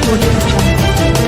Audio channel.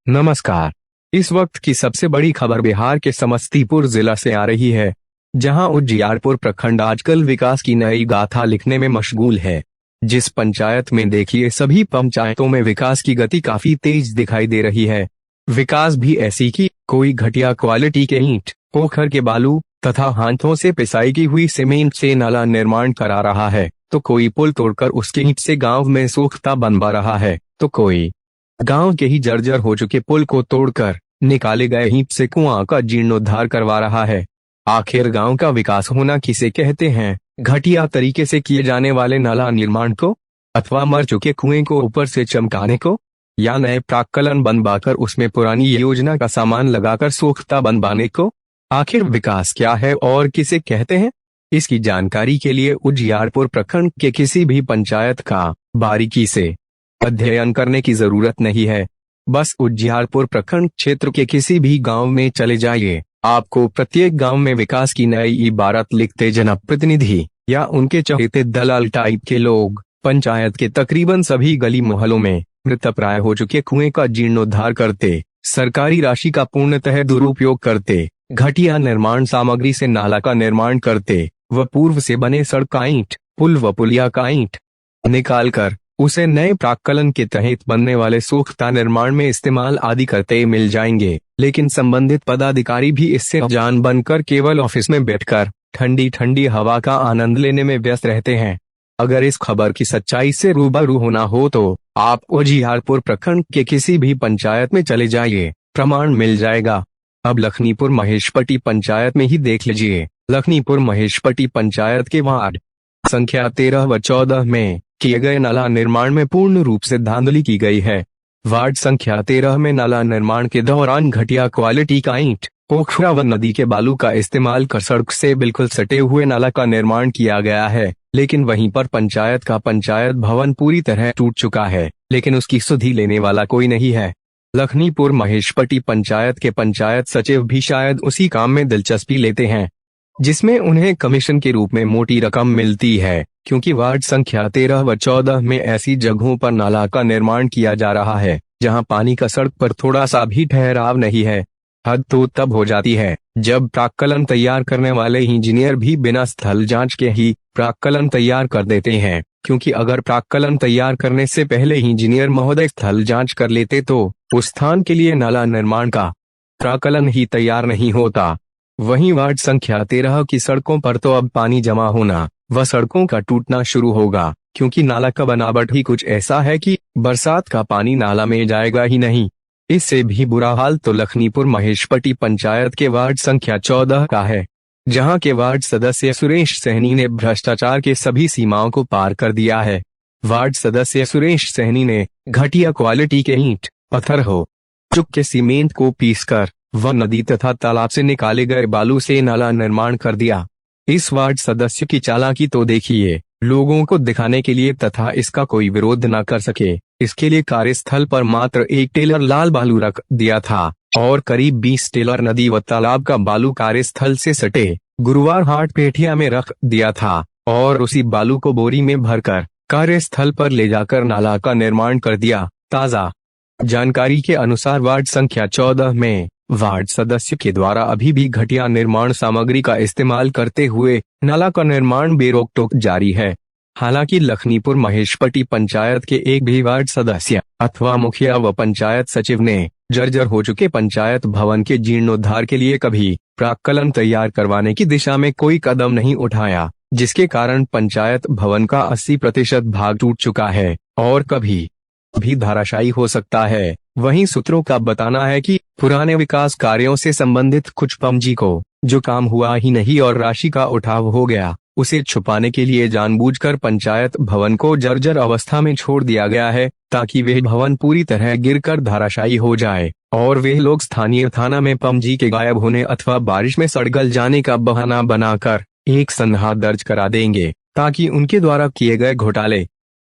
नमस्कार। इस वक्त की सबसे बड़ी खबर बिहार के समस्तीपुर जिला से आ रही है, जहां उजियारपुर प्रखंड आजकल विकास की नई गाथा लिखने में मशगूल है। जिस पंचायत में देखिए सभी पंचायतों में विकास की गति काफी तेज दिखाई दे रही है। विकास भी ऐसी कि कोई घटिया क्वालिटी के ईंट, पोखर के बालू तथा हाथों से पिसाई की हुई सीमेंट से नाला निर्माण करा रहा है, तो कोई पुल तोड़कर उसके ईंट से गांव में सोख्ता बनवा रहा है, तो कोई गांव के ही जर्जर हो चुके पुल को तोड़कर निकाले गए ईंट से कुआं का जीर्णोद्धार करवा रहा है। आखिर गांव का विकास होना किसे कहते हैं? घटिया तरीके से किए जाने वाले नाला निर्माण को, अथवा मर चुके कुएं को ऊपर से चमकाने को, या नए प्राक्कलन बनवाकर उसमें पुरानी योजना का सामान लगाकर सोख्ता बनवाने को? आखिर विकास क्या है और किसे कहते हैं? इसकी जानकारी के लिए उजियारपुर प्रखंड के किसी भी पंचायत का बारीकी से अध्ययन करने की जरूरत नहीं है। बस उजियारपुर प्रखंड क्षेत्र के किसी भी गांव में चले जाइए, आपको प्रत्येक गांव में विकास की नई इबारत लिखते जनप्रतिनिधि या उनके चहेते दलाल टाइप के लोग पंचायत के तकरीबन सभी गली मोहल्लों में मृतप्राय हो चुके कुएं का जीर्णोद्धार करते, सरकारी राशि का पूर्णतः दुरुपयोग करते, घटिया निर्माण सामग्री से नाला का निर्माण करते व पूर्व से बने सड़क का ईंट, पुल व पुलिया का ईंट निकाल कर उसे नए प्राक्कलन के तहत बनने वाले सोख्ता निर्माण में इस्तेमाल आदि करते मिल जाएंगे। लेकिन संबंधित पदाधिकारी भी इससे अनजान बनकर केवल ऑफिस में बैठकर ठंडी ठंडी हवा का आनंद लेने में व्यस्त रहते हैं। अगर इस खबर की सच्चाई से रूबरू होना हो तो आप उजियारपुर प्रखंड के किसी भी पंचायत में चले जाइए, प्रमाण मिल जाएगा। अब लखनीपुर महेशपट्टी पंचायत में ही देख लीजिए। लखनीपुर महेशपट्टी पंचायत के वार्ड संख्या 13 व 14 में किए गए नाला निर्माण में पूर्ण रूप से धांधली की गई है। वार्ड संख्या 13 में नाला निर्माण के दौरान घटिया क्वालिटी का ईंट, पोखरा व नदी के बालू का इस्तेमाल कर सड़क से बिल्कुल सटे हुए नाला का निर्माण किया गया है। लेकिन वहीं पर पंचायत का पंचायत भवन पूरी तरह टूट चुका है, लेकिन उसकी सुधि लेने वाला कोई नहीं है। लखनीपुर महेशपट्टी पंचायत के पंचायत सचिव भी शायद उसी काम में दिलचस्पी लेते हैं, जिसमें उन्हें कमीशन के रूप में मोटी रकम मिलती है, क्योंकि वार्ड संख्या 13 व 14 में ऐसी जगहों पर नाला का निर्माण किया जा रहा है जहां पानी का सड़क पर थोड़ा सा भी ठहराव नहीं है। हद तो तब हो जाती है जब प्राक्कलन तैयार करने वाले इंजीनियर भी बिना स्थल जांच के ही प्राक्कलन तैयार कर देते हैं, क्योंकि अगर प्राक्कलन तैयार करने से पहले इंजीनियर महोदय स्थल जांच कर लेते तो उस स्थान के लिए नाला निर्माण का प्राक्कलन ही तैयार नहीं होता। वहीं वार्ड संख्या 13 की सड़कों पर तो अब पानी जमा होना व सड़कों का टूटना शुरू होगा, क्योंकि नाला का बनावट ही कुछ ऐसा है कि बरसात का पानी नाला में जाएगा ही नहीं। इससे भी बुरा हाल तो लखनीपुर महेशपट्टी पंचायत के वार्ड संख्या 14 का है, जहां के वार्ड सदस्य सुरेश सहनी ने भ्रष्टाचार के सभी सीमाओं को पार कर दिया है। वार्ड सदस्य सुरेश सहनी ने घटिया क्वालिटी के ईंट, पत्थर हो चुके सीमेंट को पीसकर व नदी तथा तालाब से निकाले गए बालू से नाला निर्माण कर दिया। इस वार्ड सदस्य की चालाकी तो देखिए। लोगों को दिखाने के लिए तथा इसका कोई विरोध न कर सके, इसके लिए कार्यस्थल पर मात्र एक टेलर लाल बालू रख दिया था और करीब 20 टेलर नदी व तालाब का बालू कार्यस्थल से सटे गुरुवार हाट पेठिया में रख दिया था और उसी बालू को बोरी में भरकर कार्यस्थल पर ले जाकर नाला का निर्माण कर दिया। ताजा जानकारी के अनुसार वार्ड संख्या 14 में वार्ड सदस्य के द्वारा अभी भी घटिया निर्माण सामग्री का इस्तेमाल करते हुए नाला का निर्माण बेरोक टोक जारी है। हालांकि लखनीपुर महेशपट्टी पंचायत के एक भी वार्ड सदस्य अथवा मुखिया व पंचायत सचिव ने जर्जर हो चुके पंचायत भवन के जीर्णोद्धार के लिए कभी प्राक्कलन तैयार करवाने की दिशा में कोई कदम नहीं उठाया, जिसके कारण पंचायत भवन का 80% भाग टूट चुका है और कभी भी धराशायी हो सकता है। वहीं सूत्रों का बताना है कि पुराने विकास कार्यों से संबंधित कुछ पंजी को जो काम हुआ ही नहीं और राशि का उठाव हो गया, उसे छुपाने के लिए जानबूझकर पंचायत भवन को जर्जर अवस्था में छोड़ दिया गया है, ताकि वह भवन पूरी तरह गिरकर धराशायी हो जाए और वे लोग स्थानीय थाना में पंजी के गायब होने अथवा बारिश में सड़ गल जाने का बहाना बनाकर एक संदेह दर्ज करा देंगे, ताकि उनके द्वारा किए गए घोटाले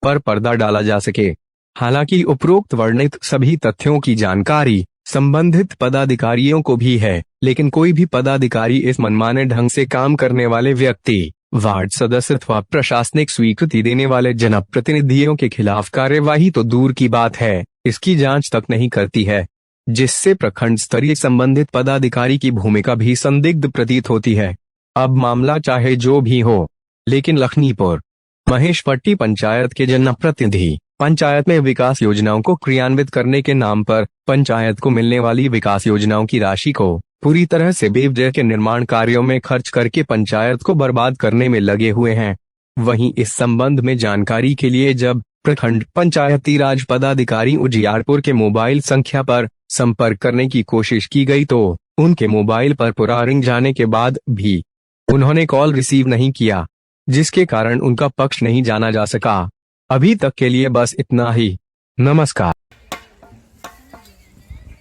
पर पर्दा डाला जा सके। हालांकि उपरोक्त वर्णित सभी तथ्यों की जानकारी संबंधित पदाधिकारियों को भी है, लेकिन कोई भी पदाधिकारी इस मनमाने ढंग से काम करने वाले व्यक्ति वार्ड सदस्य अथवा प्रशासनिक स्वीकृति देने वाले जनप्रतिनिधियों के खिलाफ कार्यवाही तो दूर की बात है, इसकी जांच तक नहीं करती है, जिससे प्रखंड स्तरीय संबंधित पदाधिकारी की भूमिका भी संदिग्ध प्रतीत होती है। अब मामला चाहे जो भी हो, लेकिन लखनीपुर महेशपट्टी पंचायत के जनप्रतिनिधि पंचायत में विकास योजनाओं को क्रियान्वित करने के नाम पर पंचायत को मिलने वाली विकास योजनाओं की राशि को पूरी तरह से बेवजह के निर्माण कार्यों में खर्च करके पंचायत को बर्बाद करने में लगे हुए हैं। वहीं इस संबंध में जानकारी के लिए जब प्रखंड पंचायती राज पदाधिकारी उजियारपुर के मोबाइल संख्या पर संपर्क करने की कोशिश की गई तो उनके मोबाइल पर पूरा रिंग जाने के बाद भी उन्होंने कॉल रिसीव नहीं किया, जिसके कारण उनका पक्ष नहीं जाना जा सका। अभी तक के लिए बस इतना ही। नमस्कार।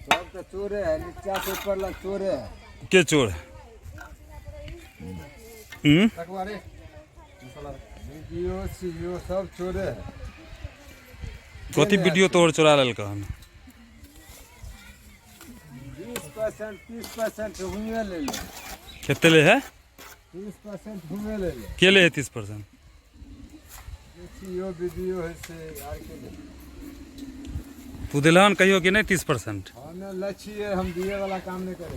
सब तो चोर है, नीचा से ऊपर लग चोर है। के चोर है? वीडियो सीओ सब चोर है। कथी वीडियो तोड़ चोरा लेल कहन? 20% 30% घूमे ले ले। केते ले है? 30% घूमे ले ले। के ले है 30%? सीओ वीडियो है से यार के ले। तू दिलहन कहियो कि नहीं 30%? हम लक्ष्य हम दिए वाला काम नहीं करे।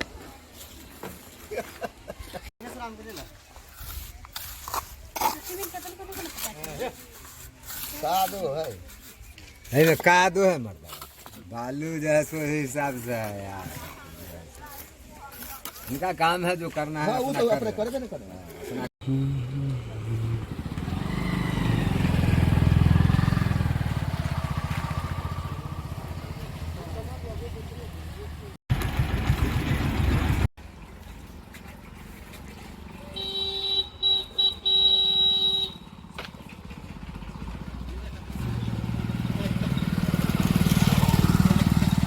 कादो है। है कादो है मतलब बालू जो है सो हिसाब से है यार। इनका काम है जो करना है। हाँ, वो तो अपने करे ना करना।